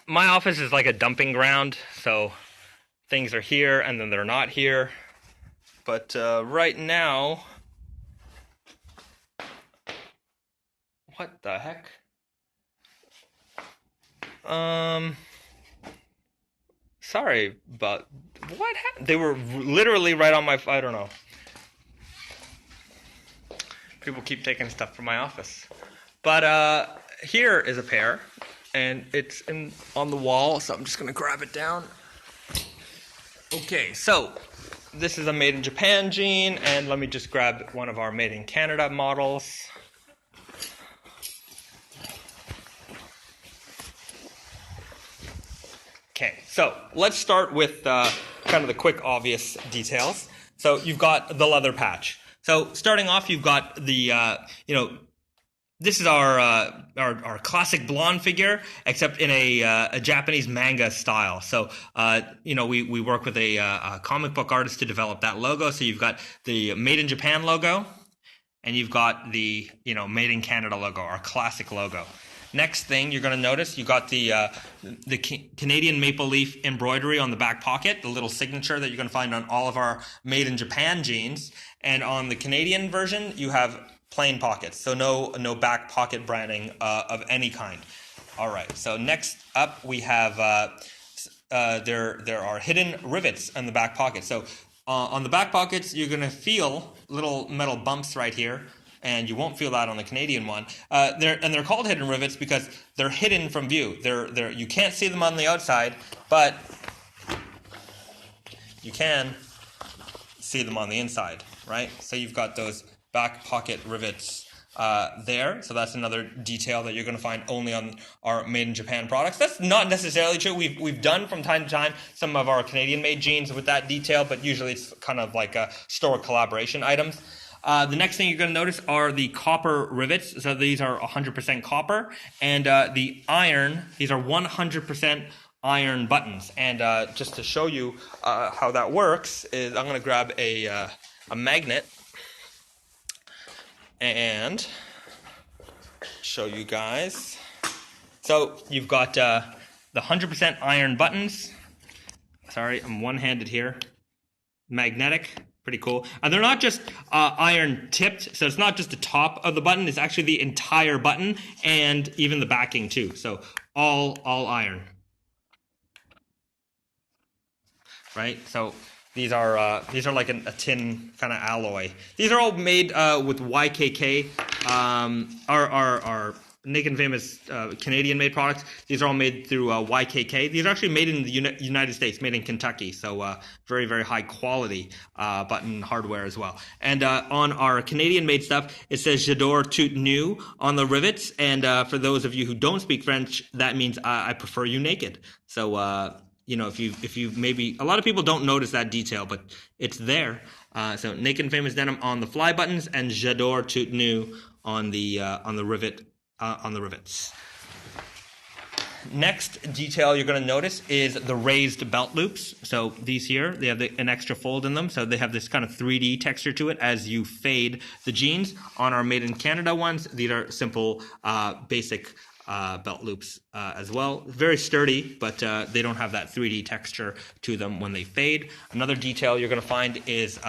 [SPEAKER 1] My office is like a dumping ground, so things are here and then they're not here. But right now, what the heck? Sorry, but what happened? They were literally right on my, I don't know. People keep taking stuff from my office. But here is a pair, and it's on the wall, so I'm just going to grab it down. Okay, so this is a made in Japan jean, and let me just grab one of our made in Canada models. Okay, so let's start with kind of the quick, obvious details. So you've got the leather patch. So starting off, you've got the, this is our classic blonde figure, except in a Japanese manga style. So, we work with a comic book artist to develop that logo. So you've got the Made in Japan logo, and you've got the, Made in Canada logo, our classic logo. Next thing you're going to notice, you got the Canadian maple leaf embroidery on the back pocket, the little signature that you're going to find on all of our Made in Japan jeans. And on the Canadian version, you have plain pockets, so no back pocket branding of any kind. All right. So next up, we have there are hidden rivets on the back pocket. So on the back pockets, you're going to feel little metal bumps right here. And you won't feel that on the Canadian one. They're called hidden rivets because they're hidden from view. You can't see them on the outside, but you can see them on the inside, right? So you've got those back pocket rivets there. So that's another detail that you're going to find only on our Made in Japan products. That's not necessarily true. We've done from time to time some of our Canadian-made jeans with that detail, but usually it's kind of like store collaboration items. The next thing you're going to notice are the copper rivets. So these are 100% copper. And the iron, these are 100% iron buttons. And just to show you how that works is I'm going to grab a magnet and show you guys. So you've got the 100% iron buttons. Sorry, I'm one-handed here. Magnetic. Pretty cool. And they're not just iron tipped, so it's not just the top of the button, it's actually the entire button and even the backing too. So all iron. Right? So these are like a tin kind of alloy. These are all made with YKK. Our Naked and Famous Canadian-made products. These are all made through YKK. These are actually made in the United States, made in Kentucky. So very, very high quality button hardware as well. And on our Canadian-made stuff, it says J'adore tout nu on the rivets. And for those of you who don't speak French, that means I prefer you naked. So if you maybe, a lot of people don't notice that detail, but it's there. So Naked and Famous denim on the fly buttons, and J'adore tout nu on the rivets. Next detail you're going to notice is the raised belt loops. So these here, they have an extra fold in them, so they have this kind of 3D texture to it as you fade the jeans. On our Made in Canada ones, these are simple, basic belt loops as well. Very sturdy, but they don't have that 3D texture to them when they fade. Another detail you're going to find is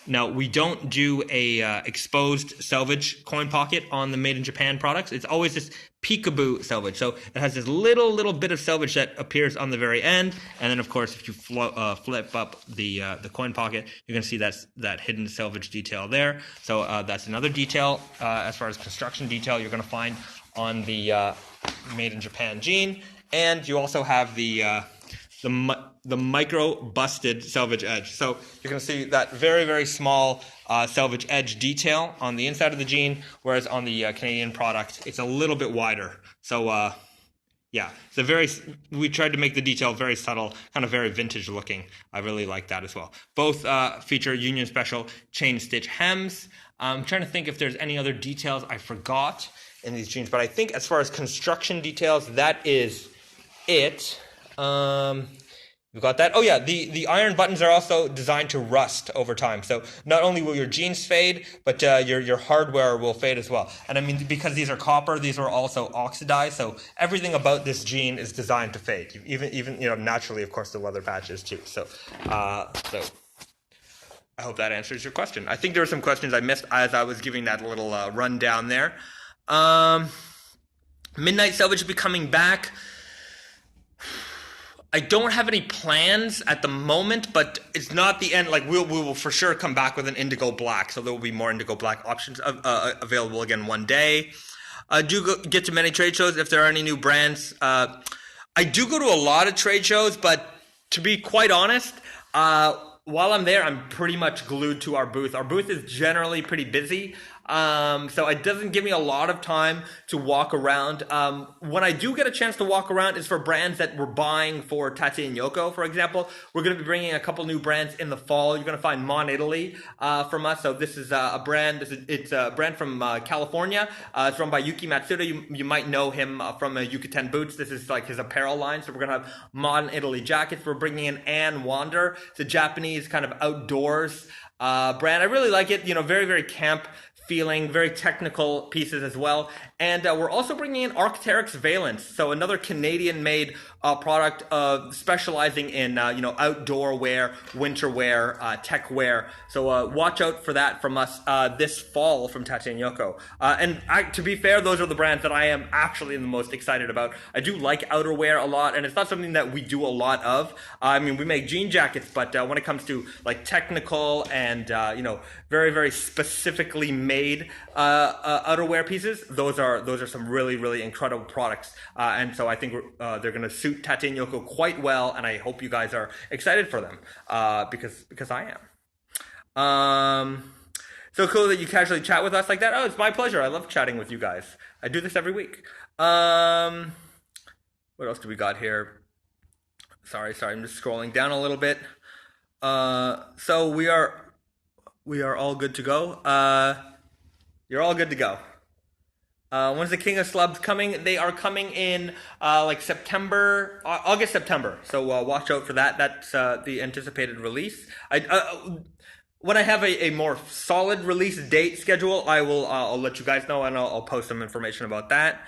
[SPEAKER 1] now we don't do a exposed selvage coin pocket on the Made in Japan products. It's always this peekaboo selvage. So it has this little bit of selvage that appears on the very end, and then of course if you flip up the coin pocket, you're going to see that hidden selvage detail there. So that's another detail as far as construction detail you're going to find on the Made in Japan jean. And you also have the micro busted selvage edge. So you're going to see that very, very small selvage edge detail on the inside of the jean, whereas on the Canadian product, it's a little bit wider. So yeah, we tried to make the detail very subtle, kind of very vintage looking. I really like that as well. Both feature Union Special chain stitch hems. I'm trying to think if there's any other details I forgot in these jeans, but I think as far as construction details, that is it. We've got that. Oh yeah, the iron buttons are also designed to rust over time. So not only will your jeans fade, but your hardware will fade as well. And I mean, because these are copper, these are also oxidized. So everything about this jean is designed to fade. Even naturally, of course, the leather patches too. So I hope that answers your question. I think there were some questions I missed as I was giving that little rundown there. Midnight Selvage will be coming back. I don't have any plans at the moment, but it's not the end. Like we will for sure come back with an indigo black, so there will be more indigo black options available again one day. I do get to many trade shows if there are any new brands. I do go to a lot of trade shows, but to be quite honest, while I'm there, I'm pretty much glued to our booth. Our booth is generally pretty busy. So it doesn't give me a lot of time to walk around. When I do get a chance to walk around, it's for brands that we're buying for Tati and Yoko, for example. We're going to be bringing a couple new brands in the fall. You're going to find Mon Italy from us. So this is a brand. It's a brand from California. It's run by Yuki Matsuda. You might know him from Yucatan Boots. This is like his apparel line. So we're going to have Mon Italy jackets. We're bringing in Anne Wander. It's a Japanese kind of outdoors brand. I really like it. Very, very camp feeling, very technical pieces as well. And we're also bringing in Arc'teryx Valence, so another Canadian-made product specializing in outdoor wear, winter wear, tech wear. So watch out for that from us this fall from Tati and Yoko. And to be fair, those are the brands that I am actually the most excited about. I do like outerwear a lot, and it's not something that we do a lot of. I mean, we make jean jackets, but when it comes to like technical and very, very specifically made outerwear pieces, those are some really, really incredible products, and so I think they're going to suit Tati and Yoko quite well, and I hope you guys are excited for them because I am. So cool that you casually chat with us like that. Oh, it's my pleasure. I love chatting with you guys. I do this every week. What else do we got here? Sorry, I'm just scrolling down a little bit. So we are all good to go. You're all good to go. When's the King of Slubs coming? They are coming in like September, August, September. So watch out for that. That's the anticipated release. When I have a more solid release date schedule, I'll let you guys know, and I'll post some information about that.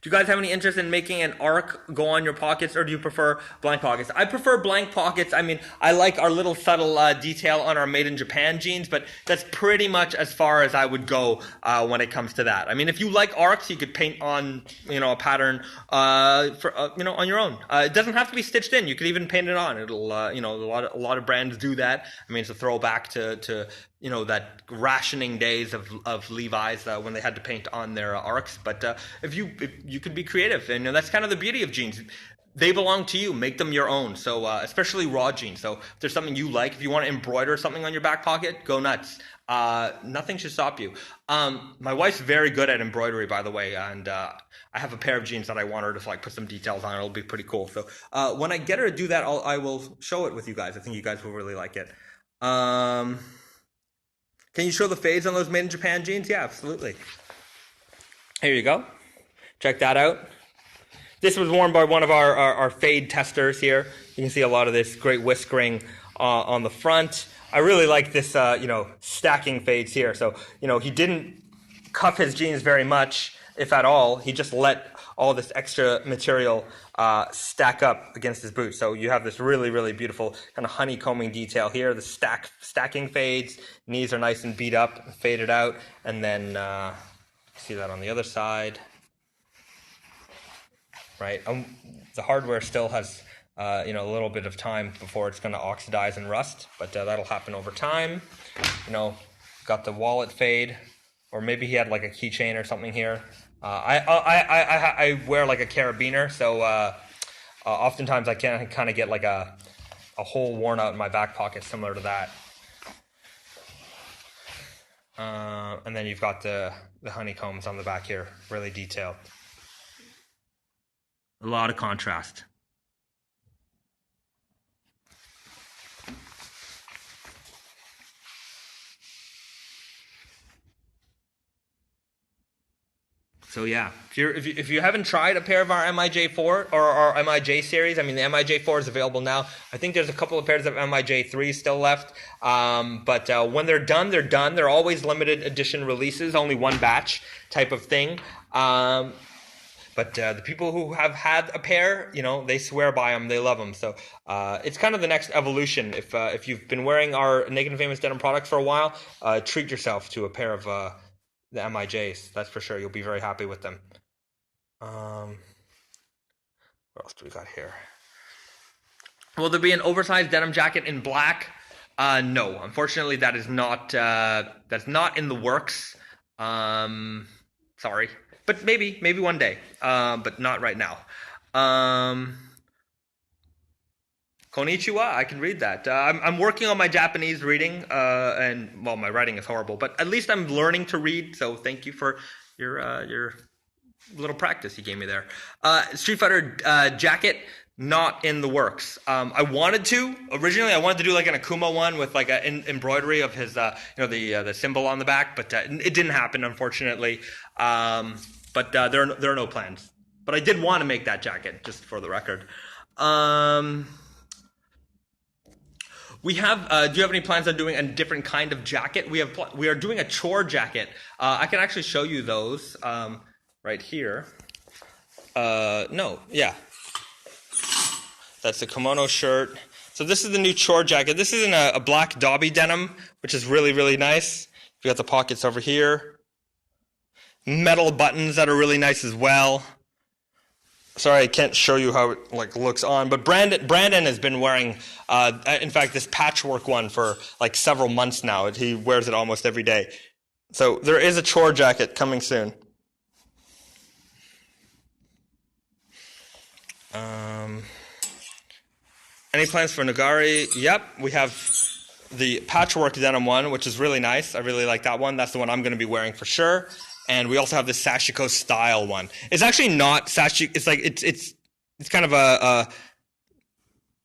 [SPEAKER 1] Do you guys have any interest in making an arc go on your pockets, or do you prefer blank pockets? I prefer blank pockets. I mean, I like our little subtle detail on our Made in Japan jeans, but that's pretty much as far as I would go when it comes to that. I mean, if you like arcs, you could paint on, a pattern on your own. It doesn't have to be stitched in. You could even paint it on. It'll, a lot of brands do that. I mean, it's a throwback to that rationing days of Levi's when they had to paint on their arcs. But if you could be creative, and that's kind of the beauty of jeans. They belong to you. Make them your own. So especially raw jeans. So if there's something you like, if you want to embroider something on your back pocket, go nuts. Nothing should stop you. My wife's very good at embroidery, by the way, and I have a pair of jeans that I want her to put some details on. It'll be pretty cool. So when I get her to do that, I will show it with you guys. I think you guys will really like it. Can you show the fades on those Made in Japan jeans? Yeah, absolutely. Here you go. Check that out. This was worn by one of our fade testers here. You can see a lot of this great whiskering on the front. I really like this, stacking fades here. So, he didn't cuff his jeans very much, if at all. He just let all this extra material stack up against his boots. So you have this really, really beautiful kind of honeycombing detail here. The stacking fades. Knees are nice and beat up, faded out. And then see that on the other side. Right. The hardware still has a little bit of time before it's going to oxidize and rust, but that'll happen over time. Got the wallet fade, or maybe he had like a keychain or something here. I wear like a carabiner, so oftentimes I can kind of get like a hole worn out in my back pocket similar to that. And then you've got the honeycombs on the back here, really detailed. A lot of contrast. So yeah, if you haven't tried a pair of our MIJ4 or our MIJ series, I mean the MIJ4 is available now. I think there's a couple of pairs of MIJ3 still left, but when they're done, they're done. They're always limited edition releases, only one batch type of thing. But the people who have had a pair, they swear by them, they love them. So it's kind of the next evolution. If you've been wearing our Naked and Famous denim products for a while, treat yourself to a pair of the MIJs. That's for sure. You'll be very happy with them. What else do we got here? Will there be an oversized denim jacket in black? No, unfortunately, that is not. That's not in the works. Sorry. But maybe one day, but not right now. Konnichiwa, I can read that. I'm working on my Japanese reading, and my writing is horrible, but at least I'm learning to read. So thank you for your little practice you gave me there. Street Fighter jacket, not in the works. Originally I wanted to do like an Akuma one with like an embroidery of his, the symbol on the back, but it didn't happen, unfortunately. But there are no plans. But I did want to make that jacket, just for the record. We have. Do you have any plans on doing a different kind of jacket? We are doing a chore jacket. I can actually show you those right here. No, yeah, that's a kimono shirt. So this is the new chore jacket. This is in a black Dobby denim, which is really, really nice. You got the pockets over here. Metal buttons that are really nice as well. Sorry, I can't show you how it looks on, but Brandon has been wearing, in fact, this patchwork one for like several months now. He wears it almost every day. So there is a chore jacket coming soon. Any plans for Nagari? Yep, we have the patchwork denim one, which is really nice. I really like that one. That's the one I'm going to be wearing for sure. And we also have the Sashiko style one. It's actually not Sashiko. It's like it's kind of it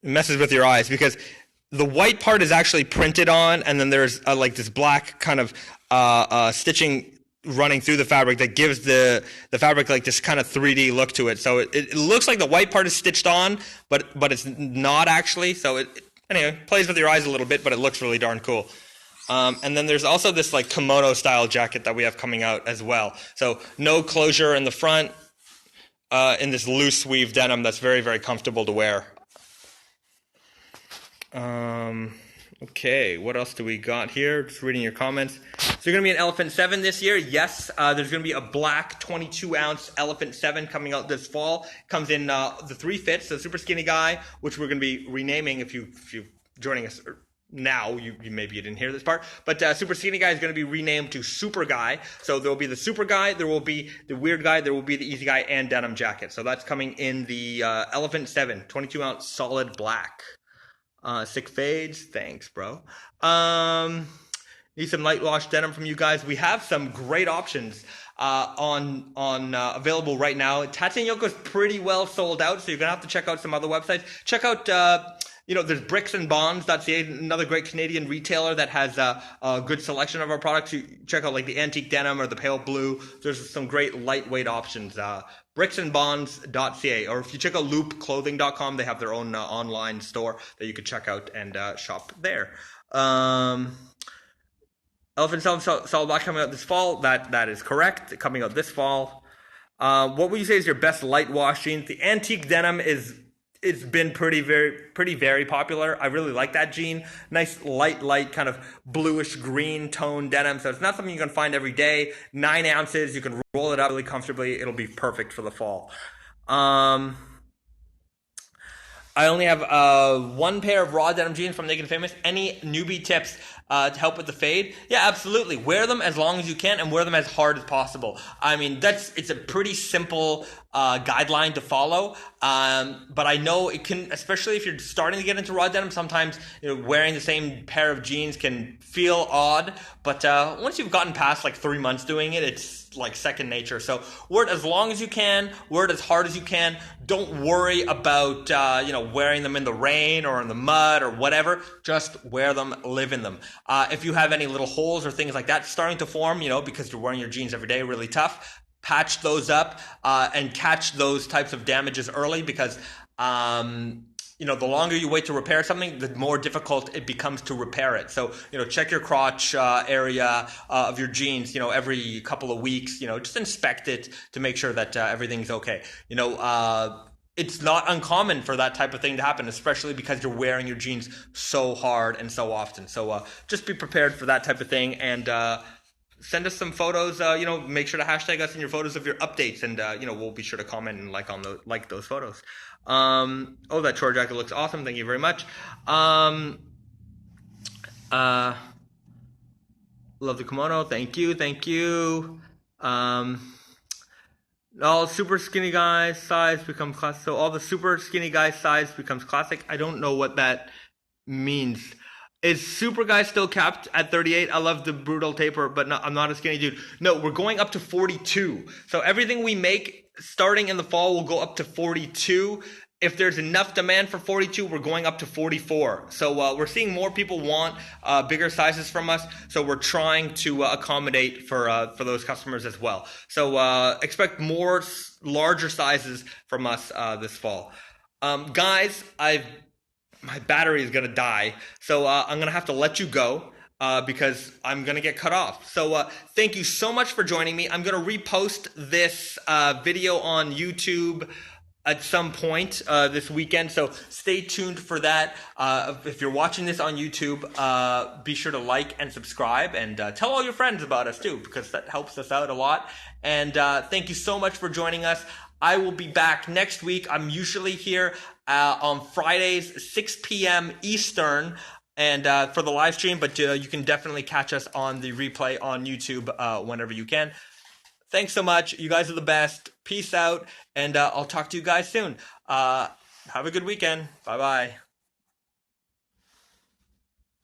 [SPEAKER 1] messes with your eyes because the white part is actually printed on, and then there's like this black kind of stitching running through the fabric that gives the fabric like this kind of 3D look to it. So it looks like the white part is stitched on, but it's not actually. So anyway, plays with your eyes a little bit, but it looks really darn cool. And then there's also this like kimono style jacket that we have coming out as well. So no closure in the front, in this loose weave denim that's very, very comfortable to wear. Okay, what else do we got here? Just reading your comments. So you're going to be an Elephant 7 this year? Yes, there's going to be a black 22-ounce Elephant 7 coming out this fall. Comes in the 3 fits, the super skinny guy, which we're going to be renaming if you're joining us now. You maybe you didn't hear this part, but super skinny guy is going to be renamed to super guy. So there will be the super guy, there will be the weird guy, there will be the easy guy, and denim jacket. So that's coming in the Elephant 7, 22-ounce solid black. Sick fades, thanks, bro. Need some light wash denim from you guys. We have some great options on available right now. Tatsu Yoko's pretty well sold out, so you're gonna have to check out some other websites. Check out there's bricksandbonds.ca, another great Canadian retailer that has a good selection of our products. You check out like the antique denim or the pale blue. There's some great lightweight options. Bricksandbonds.ca, or if you check out loopclothing.com, they have their own online store that you could check out and shop there. Elephant Solid Black coming out this fall. That is correct. Coming out this fall. What would you say is your best light wash jeans? The antique denim it's been pretty very popular. I really like that jean. Nice light kind of bluish green tone denim. So it's not something you can find every day. 9 ounces. You can roll it up really comfortably. It'll be perfect for the fall. I only have 1 pair of raw denim jeans from Naked and Famous. Any newbie tips to help with the fade? Yeah, absolutely. Wear them as long as you can and wear them as hard as possible. I mean, it's a pretty simple guideline to follow. But I know it can, especially if you're starting to get into raw denim, sometimes wearing the same pair of jeans can feel odd. But once you've gotten past like 3 months doing it, it's like second nature. So wear it as long as you can, wear it as hard as you can. Don't worry about wearing them in the rain or in the mud or whatever. Just wear them, live in them. If you have any little holes or things like that starting to form, because you're wearing your jeans every day, really tough, patch those up and catch those types of damages early, because the longer you wait to repair something, the more difficult it becomes to repair it. So, check your crotch area of your jeans, every couple of weeks, just inspect it to make sure that everything's okay. It's not uncommon for that type of thing to happen, especially because you're wearing your jeans so hard and so often. So just be prepared for that type of thing, and send us some photos. Make sure to hashtag us in your photos of your updates, and we'll be sure to comment and like those photos. That chore jacket looks awesome. Thank you very much. Love the kimono. Thank you. All super skinny guys size becomes classic. So all the super skinny guys size becomes classic. I don't know what that means. Is super guy still capped at 38? I love the brutal taper, but no, I'm not a skinny dude. No, we're going up to 42. So everything we make starting in the fall will go up to 42. If there's enough demand for 42, we're going up to 44. So we're seeing more people want bigger sizes from us. So we're trying to accommodate for those customers as well. So expect more larger sizes from us this fall. Guys, my battery is going to die. So I'm going to have to let you go because I'm going to get cut off. So thank you so much for joining me. I'm going to repost this video on YouTube at some point this weekend, so stay tuned for that. If you're watching this on YouTube, be sure to like and subscribe, and tell all your friends about us too, because that helps us out a lot. And thank you so much for joining us. I will be back next week. I'm usually here on Fridays, 6 p.m. Eastern, and for the live stream, but you can definitely catch us on the replay on YouTube whenever you can. Thanks so much. You guys are the best. Peace out, and I'll talk to you guys soon. Have a good weekend. Bye-bye.